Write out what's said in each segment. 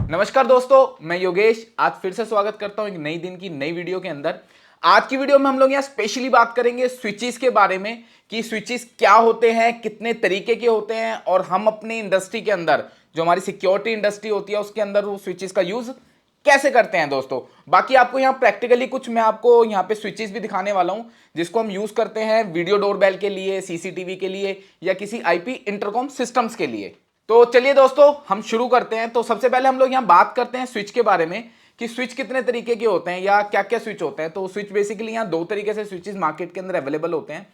नमस्कार दोस्तों, मैं योगेश आज फिर से स्वागत करता हूं एक नई दिन की नई वीडियो के अंदर। आज की वीडियो में हम लोग यहाँ स्पेशली बात करेंगे स्विचेस के बारे में कि स्विचेस क्या होते हैं, कितने तरीके के होते हैं और हम अपनी इंडस्ट्री के अंदर जो हमारी सिक्योरिटी इंडस्ट्री होती है उसके अंदर वो स्विचेस का यूज कैसे करते हैं दोस्तों। बाकी आपको यहाँ प्रैक्टिकली कुछ मैं आपको यहाँ पे स्विचेस भी दिखाने वाला हूँ जिसको हम यूज करते हैं वीडियो डोरबेल के लिए, सीसीटीवी के लिए या किसी आईपी इंटरकॉम सिस्टम्स के लिए। तो चलिए दोस्तों हम शुरू करते हैं। तो सबसे पहले हम लोग यहाँ बात करते हैं स्विच के बारे में कि स्विच कितने तरीके के होते हैं या क्या क्या स्विच होते हैं। तो स्विच बेसिकली यहाँ दो तरीके से स्विचेस मार्केट के अंदर अवेलेबल होते हैं।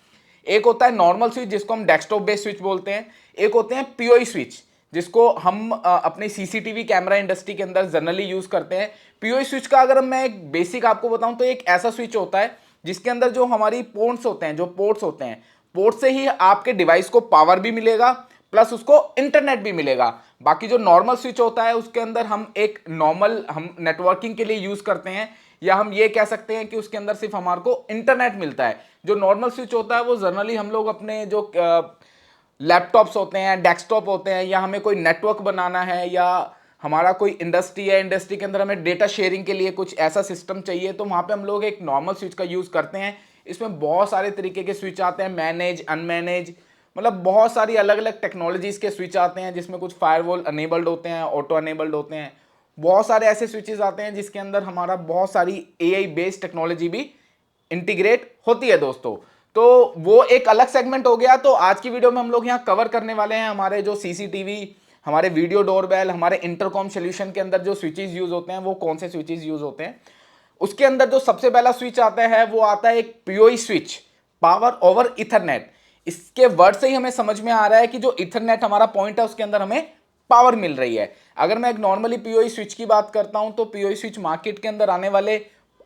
एक होता है नॉर्मल स्विच जिसको हम डेस्कटॉप बेस्ड स्विच बोलते हैं, एक होते हैं पीओई स्विच जिसको हम अपने सीसीटीवी कैमरा इंडस्ट्री के अंदर जनरली यूज करते हैं। पीओई स्विच का अगर मैं एक बेसिक आपको बताऊं तो एक ऐसा स्विच होता है जिसके अंदर जो हमारी पोर्ट्स होते हैं, जो पोर्ट्स होते हैं, पोर्ट से ही आपके डिवाइस को पावर भी मिलेगा प्लस उसको इंटरनेट भी मिलेगा। बाकी जो नॉर्मल स्विच होता है उसके अंदर हम एक नॉर्मल हम नेटवर्किंग के लिए यूज करते हैं या हम ये कह सकते हैं कि उसके अंदर सिर्फ हमारे को इंटरनेट मिलता है। जो नॉर्मल स्विच होता है वो जनरली हम लोग अपने जो लैपटॉप्स होते हैं, डेस्कटॉप होते हैं या हमें कोई नेटवर्क बनाना है या हमारा कोई इंडस्ट्री है, इंडस्ट्री के अंदर हमें डेटा शेयरिंग के लिए कुछ ऐसा सिस्टम चाहिए तो वहाँ पे हम लोग एक नॉर्मल स्विच का यूज़ करते हैं। इसमें बहुत सारे तरीके के स्विच आते हैं, मैनेज, अनमैनेज, मतलब बहुत सारी अलग अलग टेक्नोलॉजीज़ के स्विच आते हैं जिसमें कुछ फायरवॉल अनेबल्ड होते हैं, ऑटो अनेबल्ड होते हैं। बहुत सारे ऐसे स्विचेस आते हैं जिसके अंदर हमारा बहुत सारी एआई बेस्ड टेक्नोलॉजी भी इंटीग्रेट होती है दोस्तों। तो वो एक अलग सेगमेंट हो गया। तो आज की वीडियो में हम लोग यहाँ कवर करने वाले हैं हमारे जो सीसीटीवी, हमारे वीडियो डोरबेल, हमारे इंटरकॉम सोल्यूशन के अंदर जो स्विचेस यूज होते हैं वो कौन से स्विचेस यूज होते हैं। उसके अंदर जो सबसे पहला स्विच आता है वो आता है एक PoE switch, power over Ethernet. इसके वर्ड से ही हमें समझ में आ रहा है कि जो इथरनेट हमारा पॉइंट है उसके अंदर हमें पावर मिल रही है। अगर मैं एक नॉर्मली पीओई स्विच की बात करता हूं तो पीओई स्विच मार्केट के अंदर आने वाले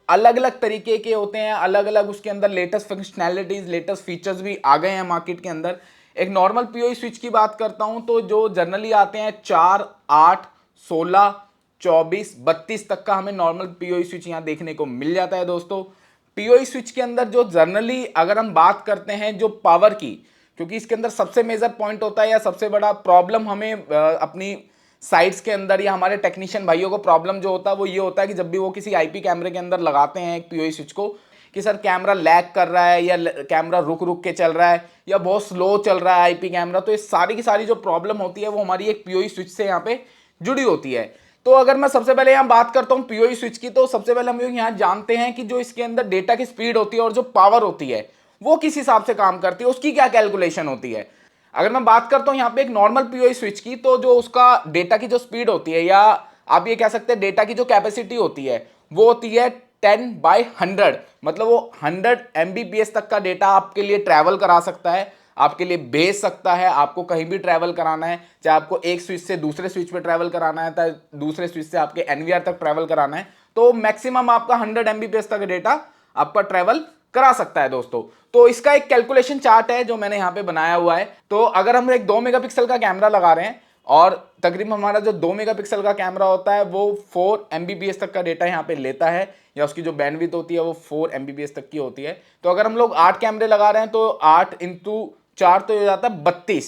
अलग अलग तरीके के होते हैं, अलग अलग उसके अंदर लेटेस्ट फंक्शनैलिटीज, लेटेस्ट फीचर्स भी आ गए हैं मार्केट के अंदर। एक नॉर्मल पीओई स्विच की बात करता हूं तो जो जनरली आते हैं 4, 8, 16, 24, 32 तक का हमें नॉर्मल पीओई स्विच यहां देखने को मिल जाता है दोस्तों। पीओई स्विच के अंदर जो जनरली अगर हम बात करते हैं जो पावर की, क्योंकि इसके अंदर सबसे मेजर पॉइंट होता है या सबसे बड़ा प्रॉब्लम हमें अपनी साइट्स के अंदर या हमारे टेक्नीशियन भाइयों को प्रॉब्लम जो होता है वो ये होता है कि जब भी वो किसी आईपी कैमरे के अंदर लगाते हैं एक पीओई स्विच को कि सर कैमरा लैग कर रहा है या कैमरा रुक रुक के चल रहा है या बहुत स्लो चल रहा है आईपी कैमरा, तो ये सारी की सारी जो प्रॉब्लम होती है वो हमारी एक पीओई स्विच से यहाँ पे जुड़ी होती है। तो अगर मैं सबसे पहले यहाँ बात करता हूँ पीओई स्विच की, तो सबसे पहले हम लोग यहाँ जानते हैं कि जो इसके अंदर डेटा की स्पीड होती है और जो पावर होती है वो किस हिसाब से काम करती है, उसकी क्या कैलकुलेशन होती है। अगर मैं बात करता हूं यहाँ पे एक नॉर्मल पीओई स्विच की, तो जो उसका डेटा की जो स्पीड होती है या आप ये कह सकते हैं डेटा की जो कैपेसिटी होती है वो होती है 10/100, मतलब वो 100 MBPS तक का डेटा आपके लिए ट्रैवल करा सकता है, आपके लिए भेज सकता है। आपको कहीं भी ट्रैवल कराना है, चाहे आपको एक स्विच से दूसरे स्विच पे ट्रैवल कराना है, चाहे दूसरे स्विच से आपके एनवीआर तक ट्रैवल कराना है, तो मैक्सिमम आपका 100 MBPS तक डेटा आपका ट्रैवल करा सकता है दोस्तों। तो इसका एक कैलकुलेशन चार्ट है जो मैंने यहाँ पे बनाया हुआ है। तो अगर हम एक 2 मेगापिक्सल का कैमरा लगा रहे हैं और तकरीबन हमारा जो 2 मेगापिक्सल का कैमरा होता है वो 4 MBPS तक का डेटा यहाँ पे लेता है या उसकी जो बैंडविड्थ होती है वो 4 MBPS तक की होती है। तो अगर हम लोग 8 कैमरे लगा रहे हैं तो 8 इंटू 4 तो हो जाता है 32,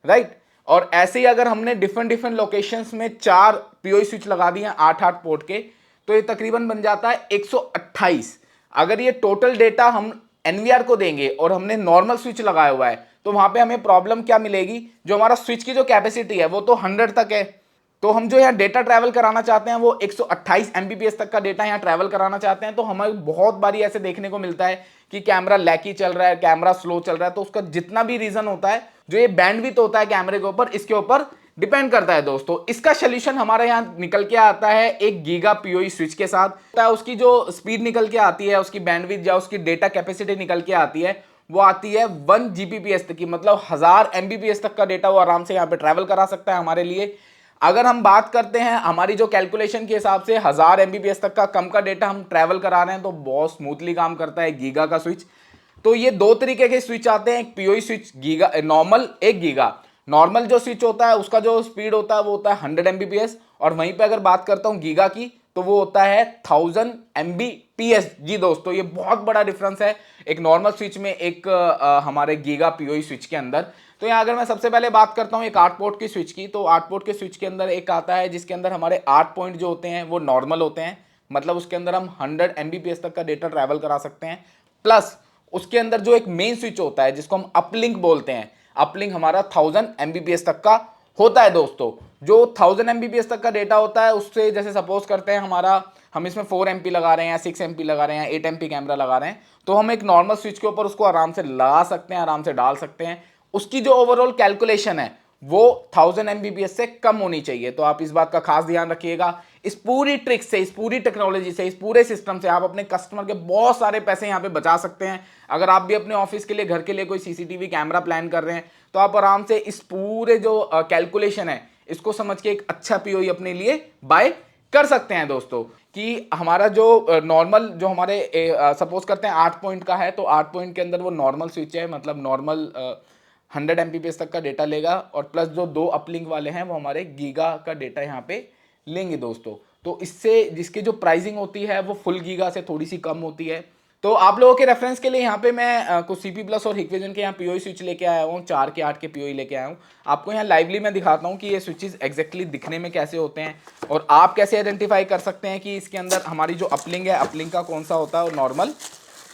राइट। और ऐसे ही अगर हमने डिफरेंट डिफरेंट लोकेशंस में 4 पीओई स्विच लगा दिए 8-8 पोर्ट के, तो ये तकरीबन बन जाता है 128। अगर ये टोटल डेटा हम एनवीआर को देंगे और हमने नॉर्मल स्विच लगाया हुआ है तो वहां पे हमें प्रॉब्लम क्या मिलेगी, जो हमारा स्विच की जो कैपेसिटी है वो तो 100 तक है, तो हम जो यहाँ डेटा ट्रैवल कराना चाहते हैं वो 128 MBPS तक का डेटा यहाँ ट्रैवल कराना चाहते हैं। तो हमें बहुत बारी ऐसे देखने को मिलता है कि कैमरा लैकी चल रहा है, कैमरा स्लो चल रहा है। तो उसका जितना भी रीजन होता है, जो ये बैंडविड्थ होता है कैमरे के ऊपर, इसके ऊपर डिपेंड करता है दोस्तों। इसका सोल्यूशन हमारे यहाँ निकल के आता है 1 गीगा पीओई स्विच के साथ। उसकी जो स्पीड निकल के आती है, उसकी बैंडविड्थ या उसकी डेटा कैपेसिटी निकल के आती है वो आती है 1 Gbps तक की, मतलब 1000 MBPS तक का डेटा वो आराम से यहाँ पे ट्रैवल करा सकता है हमारे लिए। अगर हम बात करते हैं हमारी जो कैलकुलेशन के हिसाब से 1000 MBPS तक का कम का डेटा हम ट्रैवल करा रहे हैं तो बहुत स्मूथली काम करता है गीगा का स्विच। तो ये दो तरीके के स्विच आते हैं, एक पीओई स्विच गीगा नॉर्मल, एक गीगा। नॉर्मल जो स्विच होता है उसका जो स्पीड होता है वो होता है 100 MBPS, और वहीं पे अगर बात करता हूँ गीगा की तो वो होता है 1000 MBPS। जी दोस्तों, ये बहुत बड़ा डिफरेंस है। एक नॉर्मल स्विच में एक हमारे गीगा पीओई स्विच के अंदर। तो यहाँ अगर मैं सबसे पहले बात करता हूँ एक 8 पोर्ट की स्विच की, तो 8 पोर्ट के स्विच के अंदर एक आता है जिसके अंदर हमारे 8 पॉइंट जो होते हैं वो नॉर्मल होते हैं, मतलब उसके अंदर हम 100 Mbps तक का डेटा ट्रैवल करा सकते हैं। प्लस उसके अंदर जो एक मेन स्विच होता है जिसको हम अपलिंक बोलते हैं, अपलिंक हमारा 1000 Mbps तक का होता है दोस्तों। जो 1000 Mbps तक का डेटा होता है उससे, जैसे सपोज करते हैं हमारा हम इसमें 4 MP लगा रहे हैं या 6 MP लगा रहे हैं या 8 MP कैमरा लगा रहे हैं, तो हम एक नॉर्मल स्विच के ऊपर उसको आराम से लगा सकते हैं, आराम से डाल सकते हैं। उसकी जो ओवरऑल कैलकुलेशन है वो 1000 Mbps से कम होनी चाहिए। तो आप इस बात का खास ध्यान रखिएगा। इस पूरी ट्रिक से, इस पूरी टेक्नोलॉजी से, इस पूरे सिस्टम से आप अपने कस्टमर के बहुत सारे पैसे यहाँ पे बचा सकते हैं। अगर आप भी अपने ऑफिस के लिए, घर के लिए कोई सीसीटीवी कैमरा प्लान कर रहे हैं तो आप आराम से इस पूरे जो कैलकुलेशन है इसको समझ के एक अच्छा पीओई अपने लिए बाय कर सकते हैं दोस्तों। कि हमारा जो नॉर्मल जो हमारे सपोज करते हैं 8 पॉइंट का है, तो 8 पॉइंट के अंदर वो नॉर्मल स्विच है, मतलब नॉर्मल 100 Mbps तक का डेटा लेगा, और प्लस जो 2 अपलिंक वाले हैं वो हमारे गीगा का डेटा यहाँ पे लेंगे दोस्तों। तो इससे जिसकी जो प्राइसिंग होती है वो फुल गीगा से थोड़ी सी कम होती है। तो आप लोगों के रेफरेंस के लिए यहाँ पे मैं कुछ सीपी प्लस और हिकविजन के यहाँ पीओई स्विच लेके आया हूँ, 4 के 8 के पीओई लेके आया हूँ। आपको यहाँ लाइवली मैं दिखाता हूँ कि ये स्विचेस एग्जैक्टली दिखने में कैसे होते हैं और आप कैसे आइडेंटिफाई कर सकते हैं कि इसके अंदर हमारी जो अपलिंक है, अपलिंक का कौन सा होता है और नॉर्मल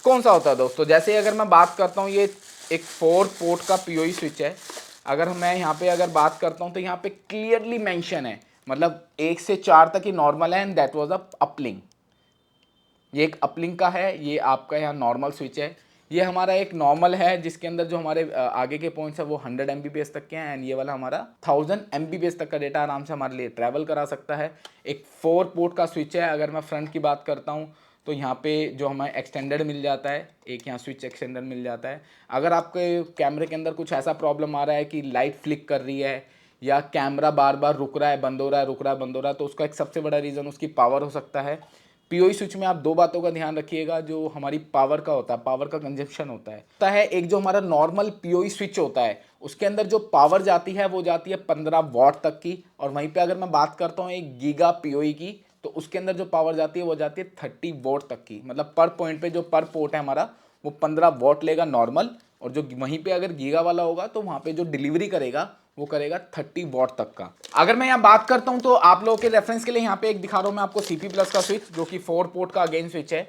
कौन सा होता है दोस्तों। जैसे अगर मैं बात करता हूँ, ये एक 4 पोर्ट का पीओई स्विच है। अगर मैं यहाँ पे अगर बात करता हूँ तो यहाँ पे क्लियरली मेंशन है, मतलब 1 से 4 तक ही नॉर्मल है and that was a uplink. ये एक अपलिंक का है, ये आपका यहाँ नॉर्मल स्विच है। ये हमारा एक नॉर्मल है जिसके अंदर जो हमारे आगे के पॉइंट्स है वो 100 Mbps तक के हैं, एंड ये वाला हमारा 1000 Mbps तक का डेटा आराम से हमारे लिए ट्रैवल करा सकता है। एक 4 पोर्ट का स्विच है। अगर मैं फ्रंट की बात करता हूँ तो यहाँ पे जो हमें एक्सटेंडेड मिल जाता है, एक यहाँ स्विच एक्सटेंडर मिल जाता है। अगर आपके कैमरे के अंदर कुछ ऐसा प्रॉब्लम आ रहा है कि लाइट फ्लिक कर रही है या कैमरा बार बार रुक रहा है, बंद हो रहा है, रुक रहा है, बंद हो रहा है, तो उसका एक सबसे बड़ा रीज़न उसकी पावर हो सकता है। पीओई स्विच में आप 2 बातों का ध्यान रखिएगा, जो हमारी पावर का होता है, पावर का कंजप्शन होता है। एक जो हमारा नॉर्मल पीओई स्विच होता है उसके अंदर जो पावर जाती है वो जाती है 15 वॉट तक की, और वहीं पे अगर मैं बात करता हूँ एक गीगा पीओई की, तो उसके अंदर जो पावर जाती है वो जाती है 30 वॉट तक की। मतलब पर पॉइंट पे जो पर पोर्ट है हमारा वो 15 वॉट लेगा नॉर्मल, और जो वहीं पे अगर गीगा वाला होगा तो वहाँ पे जो डिलीवरी करेगा वो करेगा 30 वॉट तक का। अगर मैं यहाँ बात करता हूँ तो आप लोगों के रेफरेंस के लिए यहाँ पे एक दिखा रहा हूँ मैं आपको सीपी प्लस का स्विच, जो कि 4 पोर्ट का अगेन स्विच है।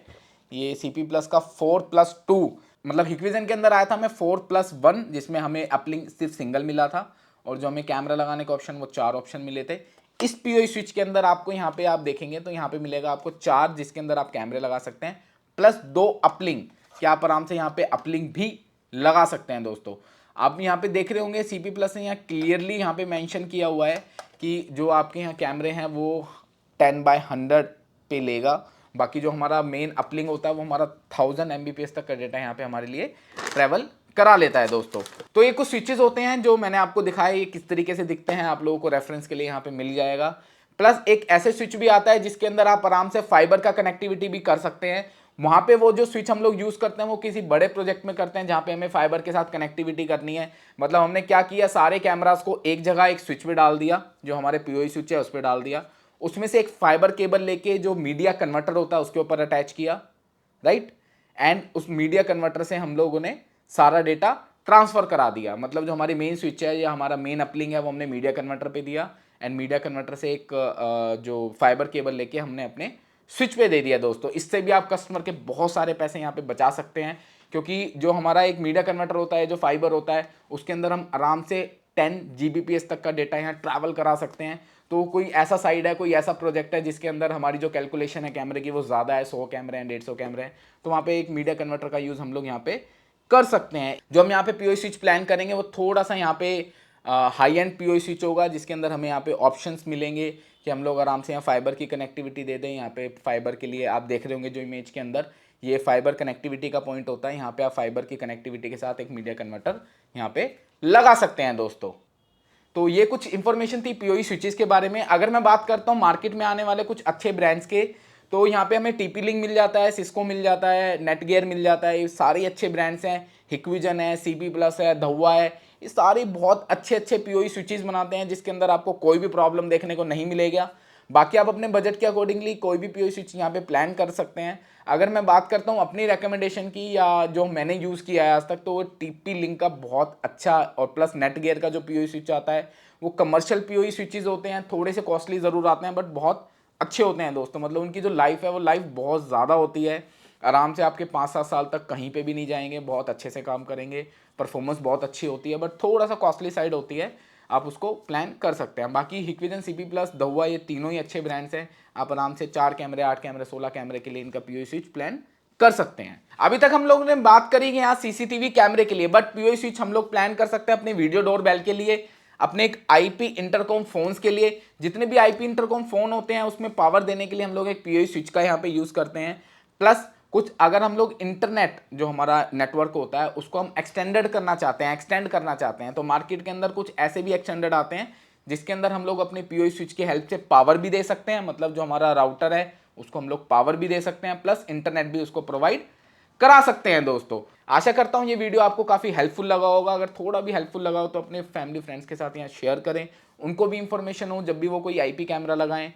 ये सीपी प्लस का 4+2, मतलब हिकविजन के अंदर आया था हमें 4+1, जिसमें हमें अपलिंक सिर्फ सिंगल मिला था, और जो हमें कैमरा लगाने का ऑप्शन वो 4 ऑप्शन मिले थे। इस पीओई स्विच के अंदर आपको यहाँ पे आप देखेंगे तो यहाँ पे मिलेगा आपको 4, जिसके अंदर आप कैमरे लगा सकते हैं, प्लस 2 अपलिंक, कि आप आराम से यहाँ पे अपलिंक भी लगा सकते हैं दोस्तों। आप यहाँ पे देख रहे होंगे सीपी प्लस ने यहाँ क्लियरली यहाँ पे मेंशन किया हुआ है कि जो आपके यहाँ कैमरे हैं वो 10/100 पे लेगा। बाकी जो हमारा मेन अपलिंक होता है वो हमारा 1000 Mbps तक का डेटा यहाँ पे हमारे लिए ट्रैवल करा लेता है दोस्तों। तो ये कुछ स्विचेस होते हैं जो मैंने आपको दिखाया, ये किस तरीके से दिखते हैं आप लोगों को रेफरेंस के लिए यहाँ पे मिल जाएगा। प्लस एक ऐसे स्विच भी आता है जिसके अंदर आप आराम से फाइबर का कनेक्टिविटी भी कर सकते हैं। वहां पे वो जो स्विच हम लोग यूज करते हैं वो किसी बड़े प्रोजेक्ट में करते हैं जहां पे हमें फाइबर के साथ कनेक्टिविटी करनी है। मतलब हमने क्या किया, सारे कैमरास को एक जगह एक स्विच पे डाल दिया, जो हमारे पीओई स्विच है उस पर डाल दिया, उसमें से एक फाइबर केबल लेके जो मीडिया कन्वर्टर होता है उसके ऊपर अटैच किया, राइट, एंड उस मीडिया कन्वर्टर से हम लोगों ने सारा डेटा ट्रांसफर करा दिया। मतलब जो हमारी मेन स्विच है या हमारा मेन अपलिंक है वो हमने मीडिया कन्वर्टर पे दिया, एंड मीडिया कन्वर्टर से एक जो फाइबर केबल लेके हमने अपने स्विच पे दे दिया दोस्तों। इससे भी आप कस्टमर के बहुत सारे पैसे यहाँ पे बचा सकते हैं, क्योंकि जो हमारा एक मीडिया कन्वर्टर होता है, जो फाइबर होता है, उसके अंदर हम आराम से 10 Gbps तक का डेटा यहाँ ट्रैवल करा सकते हैं। तो कोई ऐसा साइड है, कोई ऐसा प्रोजेक्ट है जिसके अंदर हमारी जो कैलकुलेशन है कैमरे की वो ज़्यादा है, 100 कैमरे हैं, 150 कैमरे हैं, तो वहाँ पे एक मीडिया कन्वर्टर का यूज़ हम लोग यहाँ पे कर सकते हैं। जो हम यहाँ पे पीओई स्विच प्लान करेंगे वो थोड़ा सा यहाँ पे हाई एंड पीओई स्विच होगा, जिसके अंदर हमें यहाँ पे ऑप्शंस मिलेंगे कि हम लोग आराम से यहाँ फाइबर की कनेक्टिविटी दे दें। यहाँ पे फाइबर के लिए आप देख रहे होंगे जो इमेज के अंदर ये फाइबर कनेक्टिविटी का पॉइंट होता है, यहाँ पे आप फाइबर की कनेक्टिविटी के साथ एक मीडिया कन्वर्टर यहाँ पे लगा सकते हैं दोस्तों। तो ये कुछ इंफॉर्मेशन थी पीओई स्विचेस के बारे में। अगर मैं बात करता हूँ मार्केट में आने वाले कुछ अच्छे ब्रांड्स के, तो यहाँ पे हमें टीपी लिंक मिल जाता है, सिस्को मिल जाता है, नेटगियर मिल जाता है, ये सारे अच्छे ब्रांड्स हैं। हिकविजन है, सीपी प्लस है, धुआ है, ये सारे बहुत अच्छे अच्छे पीओई स्विचेस बनाते हैं जिसके अंदर आपको कोई भी प्रॉब्लम देखने को नहीं मिलेगा। बाकी आप अपने बजट के अकॉर्डिंगली कोई भी पीओई स्विच यहाँ पे प्लान कर सकते हैं। अगर मैं बात करता हूँ अपनी रिकमेंडेशन की या जो मैंने यूज़ किया है आज तक, तो वो टीपी लिंक का बहुत अच्छा और प्लस नेट गियर का जो पीओई स्विच आता है वो कमर्शियल पीओई स्विचेज होते हैं, थोड़े से कॉस्टली ज़रूर आते हैं बट बहुत अच्छे होते हैं दोस्तों। मतलब उनकी जो लाइफ है वो लाइफ बहुत ज़्यादा होती है, आराम से आपके 5-7 साल तक कहीं पे भी नहीं जाएंगे, बहुत अच्छे से काम करेंगे, परफॉर्मेंस बहुत अच्छी होती है, बट थोड़ा सा कॉस्टली साइड होती है, आप उसको प्लान कर सकते हैं। बाकी हिक्विजन, सीपी प्लस, दहुआ, ये तीनों ही अच्छे ब्रांड्स हैं। आप आराम से 4 कैमरे, 8 कैमरे, 16 कैमरे के लिए इनका पीओई स्विच प्लान कर सकते हैं। अभी तक हम लोगों ने बात करी कि यहाँ सीसीटीवी कैमरे के लिए, बट पीओई स्विच हम लोग प्लान कर सकते हैं अपने वीडियो डोर बेल के लिए, अपने एक आईपी इंटरकॉम फोन्स के लिए। जितने भी आईपी इंटरकॉम फोन होते हैं उसमें पावर देने के लिए हम लोग एक पीओई स्विच का यहाँ पे यूज करते हैं। प्लस कुछ अगर हम लोग इंटरनेट जो हमारा नेटवर्क होता है उसको हम एक्सटेंड करना चाहते हैं, तो मार्केट के अंदर कुछ ऐसे भी एक्सटेंडेड आते हैं जिसके अंदर हम लोग अपने पीओई स्विच की हेल्प से पावर भी दे सकते हैं। मतलब जो हमारा राउटर है उसको हम लोग पावर भी दे सकते हैं, प्लस इंटरनेट भी उसको प्रोवाइड करा सकते हैं दोस्तों। आशा करता हूं ये वीडियो आपको काफी हेल्पफुल लगा होगा। अगर थोड़ा भी हेल्पफुल लगा हो तो अपने फैमिली फ्रेंड्स के साथ यहाँ शेयर करें, उनको भी इंफॉर्मेशन हो जब भी वो कोई आईपी कैमरा लगाएं।